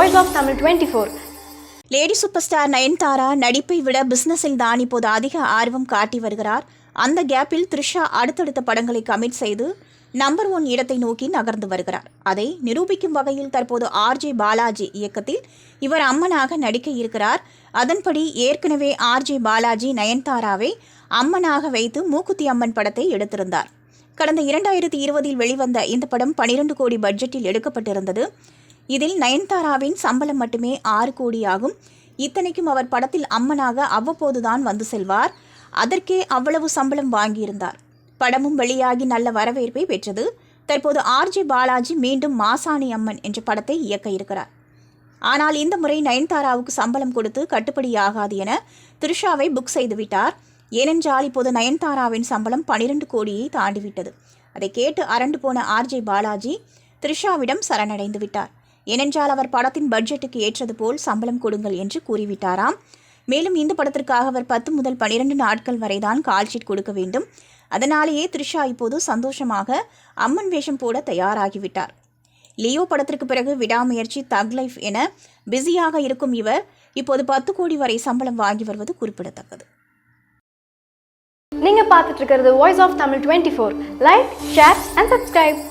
Voice of Tamil 24. Lady super star Nayanthara நடிப்பை விட பிசினஸில் தான் இப்போது அதிக ஆர்வம் காட்டி வருகிறார். அந்த கேப்பில் த்ரிஷா அடுத்தடுத்த படங்களை கமிட் செய்து நம்பர் 1 இடத்தை நோக்கி நகர்ந்து வருகிறார். அதை நிரூபிக்கும் வகையில் தற்போது ஆர்ஜே பாலாஜி இயக்கத்தில் இவர் அம்மனாக நடிக்க இருக்கிறார். அதன்படி ஏற்கனவே ஆர்ஜே பாலாஜி நயன்தாராவை அம்மனாக வைத்து மூக்குத்தி அம்மன் படத்தை எடுத்திருந்தார். கடந்த 2020 வெளிவந்த இந்த படம் 12 கோடி பட்ஜெட்டில் எடுக்கப்பட்டிருந்தது. இதில் நயன்தாராவின் சம்பளம் மட்டுமே 6 கோடி ஆகும். இத்தனைக்கும் அவர் படத்தில் அம்மனாக அவ்வப்போதுதான் வந்து செல்வார். அதற்கே அவ்வளவு சம்பளம் வாங்கியிருந்தார். படமும் வெளியாகி நல்ல வரவேற்பை பெற்றது. தற்போது ஆர்ஜே பாலாஜி மீண்டும் மாசாணி அம்மன் என்ற படத்தை இயக்க இருக்கிறார். ஆனால் இந்த முறை நயன்தாராவுக்கு சம்பளம் கொடுத்து கட்டுப்படியாகாது என த்ரிஷாவை புக் செய்துவிட்டார். ஏனென்றால் இப்போது நயன்தாராவின் சம்பளம் 12 கோடியை தாண்டிவிட்டது. அதை கேட்டு அரண்டு போன ஆர்ஜே பாலாஜி த்ரிஷாவிடம் சரணடைந்து விட்டார். ஏனென்றால் அவர் படத்தின் பட்ஜெட்டுக்கு ஏற்றது போல் சம்பளம் கொடுங்கள் என்று கூறிவிட்டாராம். மேலும் இந்த படத்திற்காக அவர் 10 முதல் 12 நாட்கள் வரைதான் கால்ஷீட் கொடுக்க வேண்டும். அதனாலேயே த்ரிஷா இப்போது சந்தோஷமாக அம்மன் வேஷம் போட தயாராகிவிட்டார். லியோ படத்திற்கு பிறகு விடாமுயற்சி, தக் லைஃப் என பிஸியாக இருக்கும் இவர் இப்போது 10 கோடி வரை சம்பளம் வாங்கி வருவது குறிப்பிடத்தக்கது. நீங்க பார்த்துட்டு இருக்கிறது Voice of Tamil 24. Like, share and subscribe.